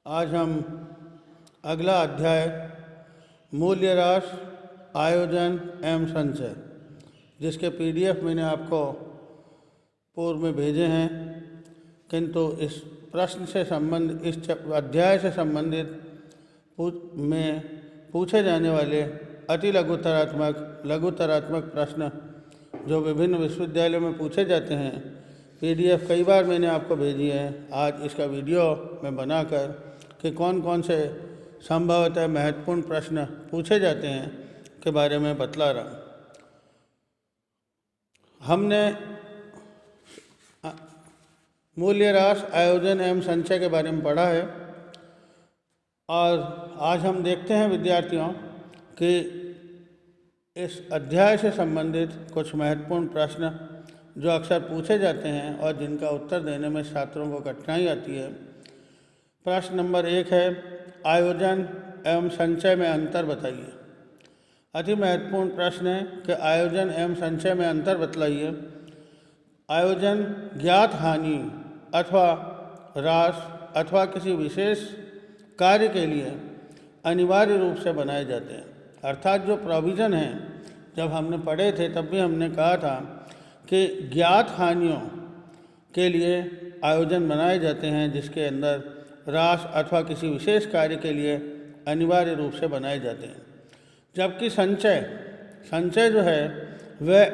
आज हम अगला अध्याय मूल्य ह्रास, आयोजन एवं संचय, जिसके पीडीएफ मैंने आपको पूर्व में भेजे हैं, किंतु इस प्रश्न से संबंधित इस अध्याय से संबंधित में पूछे जाने वाले अति लघुतरात्मक प्रश्न जो विभिन्न विश्वविद्यालयों में पूछे जाते हैं, पीडीएफ कई बार मैंने आपको भेजी है। आज इसका वीडियो मैं बनाकर कि कौन कौन से संभवतः महत्वपूर्ण प्रश्न पूछे जाते हैं के बारे में बतला रहा हूँ। हमने मूल्य ह्रास, आयोजन एवं संचय के बारे में पढ़ा है और आज हम देखते हैं विद्यार्थियों कि इस अध्याय से संबंधित कुछ महत्वपूर्ण प्रश्न जो अक्सर पूछे जाते हैं और जिनका उत्तर देने में छात्रों को कठिनाई आती है। प्रश्न नंबर 1 है, आयोजन एवं संचय में अंतर बताइए। अति महत्वपूर्ण प्रश्न है कि आयोजन एवं संचय में अंतर बतलाइए। आयोजन ज्ञात हानि अथवा ह्रास अथवा किसी विशेष कार्य के लिए अनिवार्य रूप से बनाए जाते हैं। अर्थात जो प्रोविज़न है, जब हमने पढ़े थे तब भी हमने कहा था कि ज्ञात हानियों के लिए आयोजन बनाए जाते हैं, जिसके अंदर ह्रास अथवा किसी विशेष कार्य के लिए अनिवार्य रूप से बनाए जाते हैं। जबकि संचय जो है वह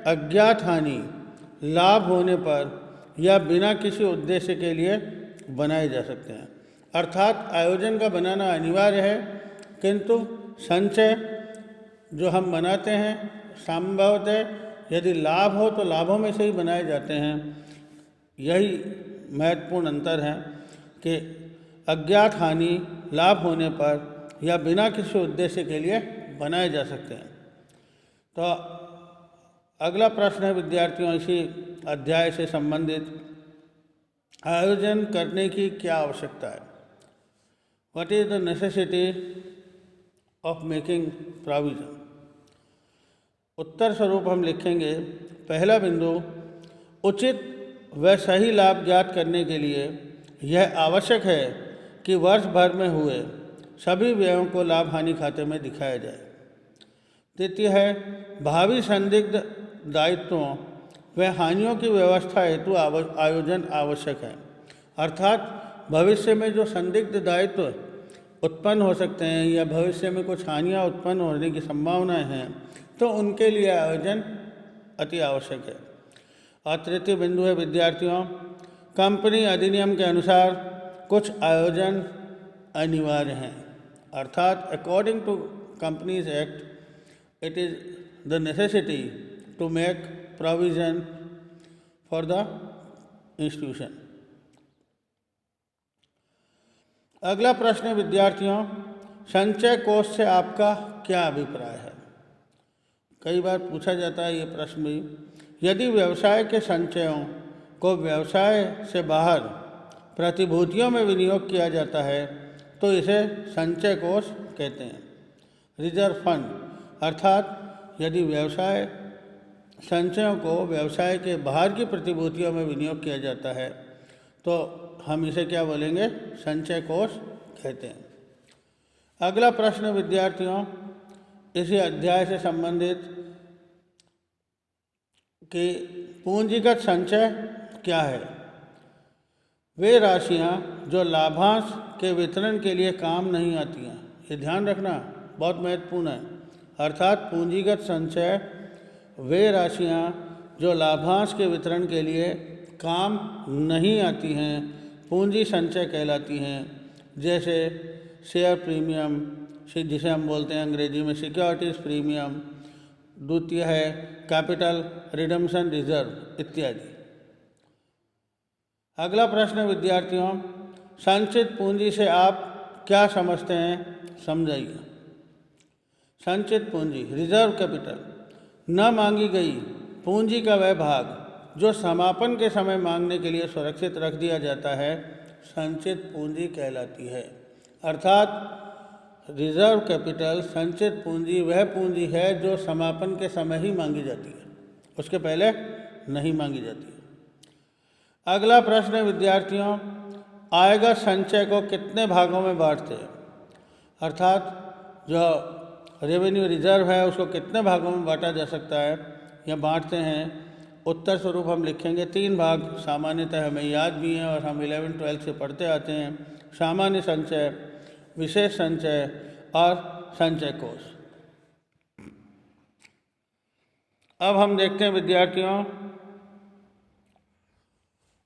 अज्ञात हानि लाभ होने पर या बिना किसी उद्देश्य के लिए बनाए जा सकते हैं। अर्थात आयोजन का बनाना अनिवार्य है, किंतु संचय जो हम बनाते हैं संभवतः यदि लाभ हो तो लाभों में से ही बनाए जाते हैं। यही महत्वपूर्ण अंतर है कि अज्ञात हानि लाभ होने पर या बिना किसी उद्देश्य के लिए बनाए जा सकते हैं। तो अगला प्रश्न है विद्यार्थियों, इसी अध्याय से संबंधित, आयोजन करने की क्या आवश्यकता है? What is the necessity of making provision? उत्तर स्वरूप हम लिखेंगे, पहला बिंदु, उचित व सही लाभ ज्ञात करने के लिए यह आवश्यक है कि वर्ष भर में हुए सभी व्ययों को लाभ हानि खाते में दिखाया जाए। द्वितीय है, भावी संदिग्ध दायित्वों व हानियों की व्यवस्था हेतु आयोजन आवश्यक है। अर्थात भविष्य में जो संदिग्ध दायित्व उत्पन्न हो सकते हैं या भविष्य में कुछ हानियाँ उत्पन्न होने की संभावनाएं हैं, तो उनके लिए आयोजन अति आवश्यक है। और तृतीय बिंदु है विद्यार्थियों, कंपनी अधिनियम के अनुसार कुछ आयोजन अनिवार्य हैं। अर्थात according to companies act it is the necessity to make provision for the institution. अगला प्रश्न विद्यार्थियों, संचय कोष से आपका क्या अभिप्राय है? कई बार पूछा जाता है ये प्रश्न भी। यदि व्यवसाय के संचयों को व्यवसाय से बाहर प्रतिभूतियों में विनियोग किया जाता है तो इसे संचय कोष कहते हैं। रिजर्व फंड, अर्थात यदि व्यवसाय संचयों को व्यवसाय के बाहर की प्रतिभूतियों में विनियोग किया जाता है तो हम इसे क्या बोलेंगे? संचय कोष कहते हैं। अगला प्रश्न विद्यार्थियों, इसी अध्याय से संबंधित कि पूंजीगत संचय क्या है? वे राशियां जो लाभांश के वितरण के लिए काम नहीं आती हैं। ये ध्यान रखना, बहुत महत्वपूर्ण है। अर्थात पूंजीगत संचय वे राशियां जो लाभांश के वितरण के लिए काम नहीं आती हैं, पूंजी संचय कहलाती हैं। जैसे शेयर प्रीमियम, जिसे हम बोलते हैं अंग्रेजी में सिक्योरिटीज़ प्रीमियम, द्वितीय है कैपिटल रिडम्पशन रिजर्व इत्यादि। अगला प्रश्न विद्यार्थियों, संचित पूंजी से आप क्या समझते हैं? समझाइए। संचित पूंजी, रिजर्व कैपिटल, न मांगी गई पूंजी का वह भाग जो समापन के समय मांगने के लिए सुरक्षित रख दिया जाता है, संचित पूंजी कहलाती है। अर्थात रिजर्व कैपिटल, संचित पूंजी वह पूंजी है जो समापन के समय ही मांगी जाती है, उसके पहले नहीं मांगी जाती है। अगला प्रश्न है विद्यार्थियों, आयगत संचय को कितने भागों में बांटते हैं? अर्थात जो रेवेन्यू रिजर्व है उसको कितने भागों में बांटा जा सकता है या बांटते हैं? उत्तर स्वरूप हम लिखेंगे 3 भाग। सामान्यतः हमें याद भी हैं और हम 11-12 से पढ़ते आते हैं। सामान्य संचय, विशेष संचय और संचय कोष। अब हम देखते हैं विद्यार्थियों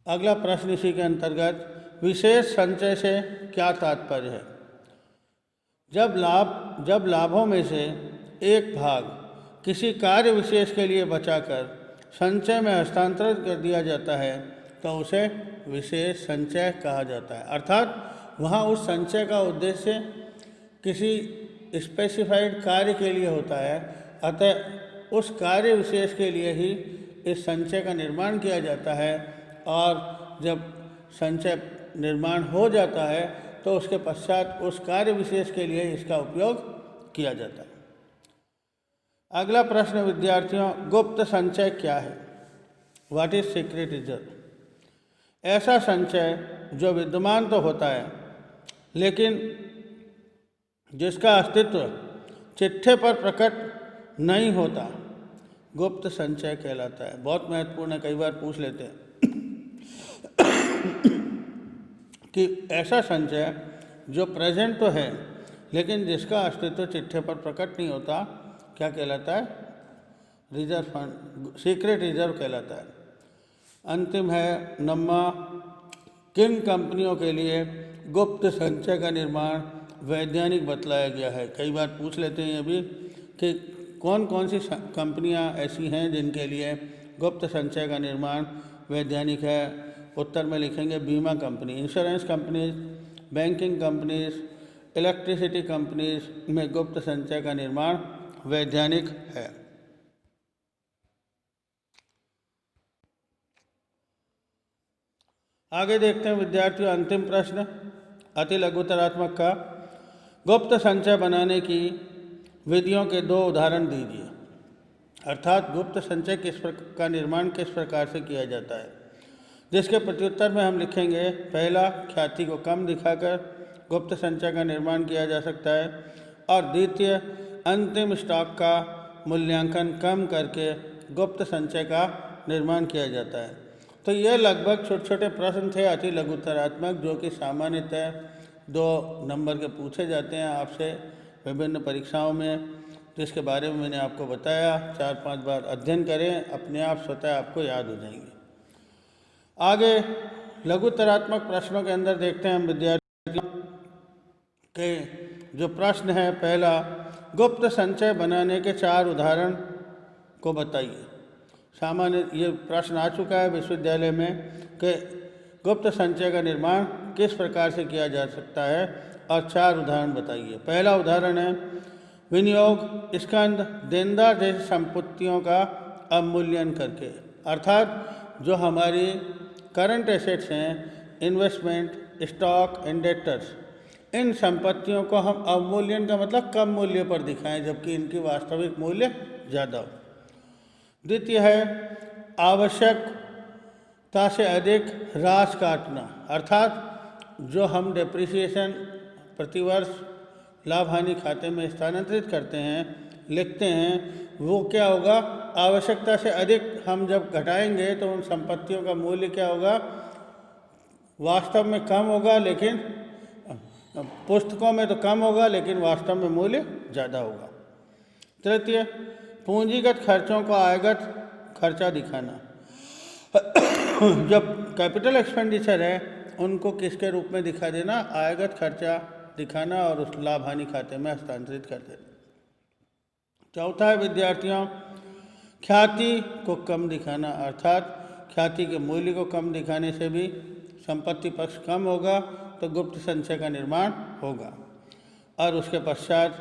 अगला प्रश्न इसी के अंतर्गत, विशेष संचय से क्या तात्पर्य है? जब लाभों में से एक भाग किसी कार्य विशेष के लिए बचाकर संचय में हस्तांतरित कर दिया जाता है तो उसे विशेष संचय कहा जाता है। अर्थात वहाँ उस संचय का उद्देश्य किसी स्पेसिफाइड कार्य के लिए होता है, अतः उस कार्य विशेष के लिए ही इस संचय का निर्माण किया जाता है और जब संचय निर्माण हो जाता है तो उसके पश्चात उस कार्य विशेष के लिए इसका उपयोग किया जाता है। अगला प्रश्न विद्यार्थियों, गुप्त संचय क्या है? What is secret reserve? ऐसा संचय जो विद्यमान तो होता है लेकिन जिसका अस्तित्व चिट्ठे पर प्रकट नहीं होता, गुप्त संचय कहलाता है। बहुत महत्वपूर्ण है, कई बार पूछ लेते हैं कि ऐसा संचय जो प्रेजेंट तो है लेकिन जिसका अस्तित्व चिट्ठे पर प्रकट नहीं होता, क्या कहलाता है? रिजर्व फंड, सीक्रेट रिजर्व कहलाता है। अंतिम है नम्मा, किन कंपनियों के लिए गुप्त संचय का निर्माण वैज्ञानिक बतलाया गया है? कई बार पूछ लेते हैं ये भी कि कौन कौन सी कंपनियां ऐसी हैं जिनके लिए गुप्त संचय का निर्माण वैज्ञानिक है? उत्तर में लिखेंगे बीमा company, insurance companies, banking companies, electricity companies में गुप्त संचय का निर्माण वैज्ञानिक है। आगे देखते हैं विद्यार्थियों अंतिम प्रश्न अति लघुतरात्मक का, गुप्त संचय बनाने की विधियों के 2 उदाहरण दीजिए। अर्थात गुप्त संचय का निर्माण किस प्रकार से किया जाता है, जिसके प्रत्युत्तर में हम लिखेंगे पहला, ख्याति को कम दिखाकर गुप्त संचय का निर्माण किया जा सकता है और द्वितीय, अंतिम स्टॉक का मूल्यांकन कम करके गुप्त संचय का निर्माण किया जाता है। तो ये लगभग छोटे छोटे प्रश्न थे अति लघुतरात्मक, जो कि सामान्यतः 2 नंबर के पूछे जाते हैं आपसे विभिन्न परीक्षाओं में, जिसके बारे में मैंने आपको बताया। 4-5 बार अध्ययन करें, अपने आप स्वतः आपको याद हो जाएंगे। आगे लघुतरात्मक प्रश्नों के अंदर देखते हैं हम विद्यार्थियों के जो प्रश्न है, पहला, गुप्त संचय बनाने के 4 उदाहरण को बताइए। सामान्य ये प्रश्न आ चुका है विश्वविद्यालय में कि गुप्त संचय का निर्माण किस प्रकार से किया जा सकता है और 4 उदाहरण बताइए। पहला उदाहरण है विनियोग स्कंद देनदार जैसी संपत्तियों का अवमूल्यन करके। अर्थात जो हमारी करंट एसेट्स हैं, इन्वेस्टमेंट, स्टॉक एंड डेटर्स, इन संपत्तियों को हम अवमूल्यन का मतलब कम मूल्य पर दिखाएं जबकि इनकी वास्तविक मूल्य ज़्यादा हो। द्वितीय है आवश्यकता से अधिक राशि काटना। अर्थात जो हम डेप्रिसिएशन प्रतिवर्ष लाभ हानि खाते में स्थानांतरित करते हैं, लिखते हैं, वो क्या होगा, आवश्यकता से अधिक हम जब घटाएंगे तो उन संपत्तियों का मूल्य क्या होगा, वास्तव में कम होगा, लेकिन पुस्तकों में तो कम होगा लेकिन वास्तव में मूल्य ज़्यादा होगा। तृतीय, पूंजीगत खर्चों को आयगत खर्चा दिखाना। जब कैपिटल एक्सपेंडिचर है उनको किसके रूप में दिखा देना, आयगत खर्चा दिखाना और उस लाभ हानि खाते में हस्तांतरित कर देना। चौथा है विद्यार्थियों ख्याति को कम दिखाना। अर्थात ख्याति के मूल्य को कम दिखाने से भी संपत्ति पक्ष कम होगा तो गुप्त संचय का निर्माण होगा। और उसके पश्चात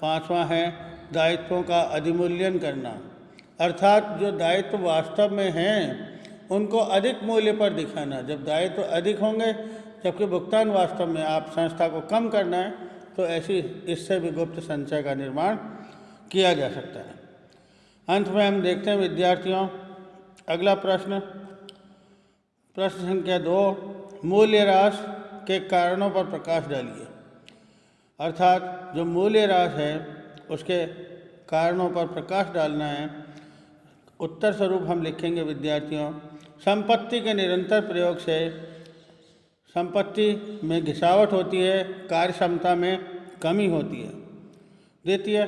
5वां है दायित्वों का अधिमूल्यन करना। अर्थात जो दायित्व वास्तव में हैं उनको अधिक मूल्य पर दिखाना। जब दायित्व अधिक होंगे जबकि भुगतान वास्तव में आप संस्था को कम करना है, तो ऐसी इससे भी गुप्त संचय का निर्माण किया जा सकता है। अंत में हम देखते हैं विद्यार्थियों अगला प्रश्न, प्रश्न संख्या 2, मूल्यह्रास के कारणों पर प्रकाश डालिए। अर्थात जो मूल्यह्रास है उसके कारणों पर प्रकाश डालना है। उत्तर स्वरूप हम लिखेंगे विद्यार्थियों, संपत्ति के निरंतर प्रयोग से संपत्ति में घिसावट होती है, कार्य क्षमता में कमी होती है। द्वितीय,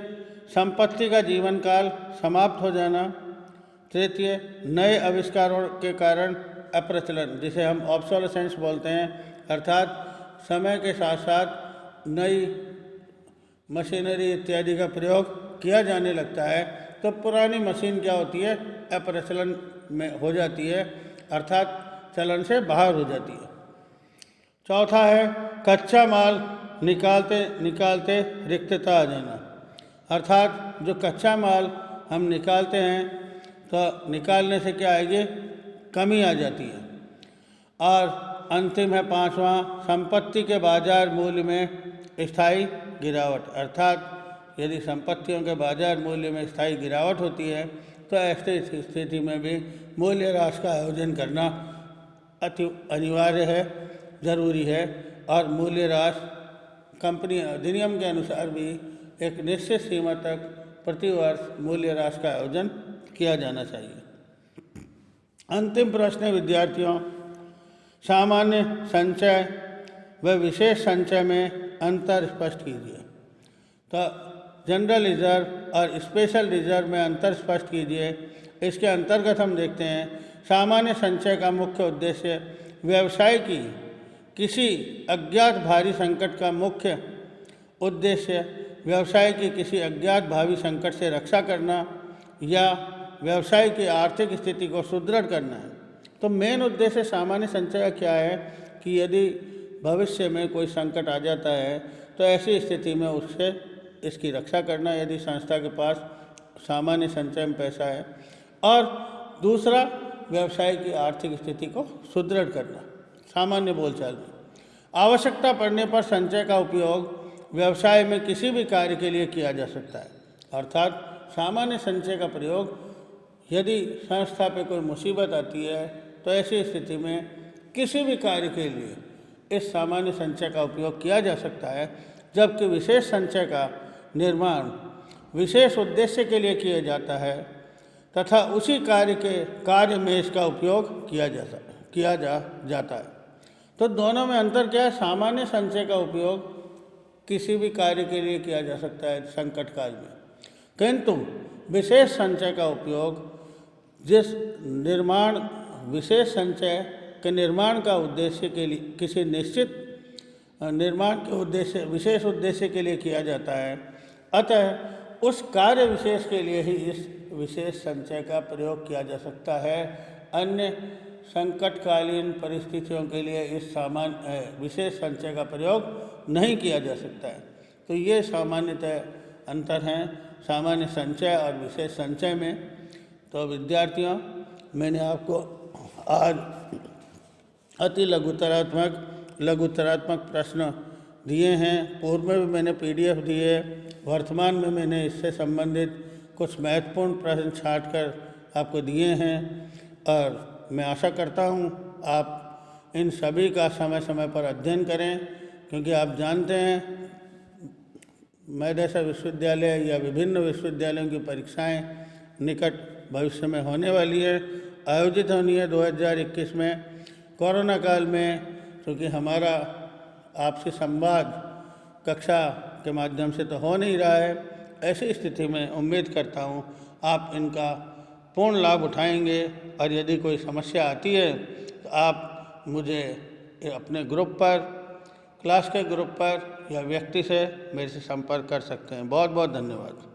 संपत्ति का जीवन काल समाप्त हो जाना। तृतीय, नए आविष्कारों के कारण अप्रचलन, जिसे हम ऑब्सोलेसेंस बोलते हैं, अर्थात समय के साथ साथ नई मशीनरी इत्यादि का प्रयोग किया जाने लगता है तो पुरानी मशीन क्या होती है, अप्रचलन में हो जाती है, अर्थात चलन से बाहर हो जाती है। चौथा है कच्चा माल निकालते निकालते रिक्तता आ जाना। अर्थात जो कच्चा माल हम निकालते हैं तो निकालने से क्या आएगी, कमी आ जाती है। और अंतिम है पांचवा, संपत्ति के बाजार मूल्य में स्थायी गिरावट। अर्थात यदि संपत्तियों के बाजार मूल्य में स्थायी गिरावट होती है तो ऐसी स्थिति में भी मूल्यह्रास का आयोजन करना अति अनिवार्य है, ज़रूरी है। और मूल्यह्रास कंपनी अधिनियम के अनुसार भी एक निश्चित सीमा तक प्रतिवर्ष मूल्यह्रास का आयोजन किया जाना चाहिए। अंतिम प्रश्न है विद्यार्थियों, सामान्य संचय व विशेष संचय में अंतर स्पष्ट कीजिए। तो जनरल रिजर्व और स्पेशल रिजर्व में अंतर स्पष्ट कीजिए। इसके अंतर्गत हम देखते हैं, सामान्य संचय का मुख्य उद्देश्य व्यवसाय की किसी अज्ञात भारी संकट का मुख्य उद्देश्य व्यवसाय की किसी अज्ञात भावी संकट से रक्षा करना या व्यवसाय की आर्थिक स्थिति को सुदृढ़ करना है। तो मेन उद्देश्य सामान्य संचय का क्या है कि यदि भविष्य में कोई संकट आ जाता है तो ऐसी स्थिति में उससे इसकी रक्षा करना, यदि संस्था के पास सामान्य संचय में पैसा है। और दूसरा, व्यवसाय की आर्थिक स्थिति को सुदृढ़ करना। सामान्य बोलचाल में आवश्यकता पड़ने पर संचय का उपयोग व्यवसाय में किसी भी कार्य के लिए किया जा सकता है। अर्थात सामान्य संचय का प्रयोग यदि संस्था पे कोई मुसीबत आती है तो ऐसी स्थिति में किसी भी कार्य के लिए इस सामान्य संचय का उपयोग किया जा सकता है, जबकि विशेष संचय का निर्माण विशेष उद्देश्य के लिए किया जाता है तथा उसी कार्य में इसका उपयोग किया जाता है। तो दोनों में अंतर क्या है? सामान्य संचय का उपयोग किसी भी कार्य के लिए किया जा सकता है संकट काल में, किंतु विशेष संचय का उपयोग विशेष संचय के निर्माण का उद्देश्य के लिए किसी निश्चित निर्माण के विशेष उद्देश्य के लिए किया जाता है। अतः उस कार्य विशेष के लिए ही इस विशेष संचय का प्रयोग किया जा सकता है। अन्य संकटकालीन परिस्थितियों के लिए इस विशेष संचय का प्रयोग नहीं किया जा सकता है। तो ये सामान्यतः अंतर हैं सामान्य संचय और विशेष संचय में। तो विद्यार्थियों, मैंने आपको आज अति लघुतरात्मक प्रश्न दिए हैं। पूर्व में भी मैंने PDF दिए, वर्तमान में मैंने इससे संबंधित कुछ महत्वपूर्ण प्रश्न छांटकर आपको दिए हैं और मैं आशा करता हूँ आप इन सभी का समय समय पर अध्ययन करें, क्योंकि आप जानते हैं मद्रास विश्वविद्यालय या विभिन्न विश्वविद्यालयों की परीक्षाएं निकट भविष्य में होने वाली है, आयोजित होनी है 2021 में। कोरोना काल में क्योंकि हमारा आपसी संवाद कक्षा के माध्यम से तो हो नहीं रहा है, ऐसी स्थिति में उम्मीद करता हूँ आप इनका पूर्ण लाभ उठाएंगे। और यदि कोई समस्या आती है तो आप मुझे अपने ग्रुप पर, क्लास के ग्रुप पर या व्यक्ति से मेरे से संपर्क कर सकते हैं। बहुत बहुत धन्यवाद।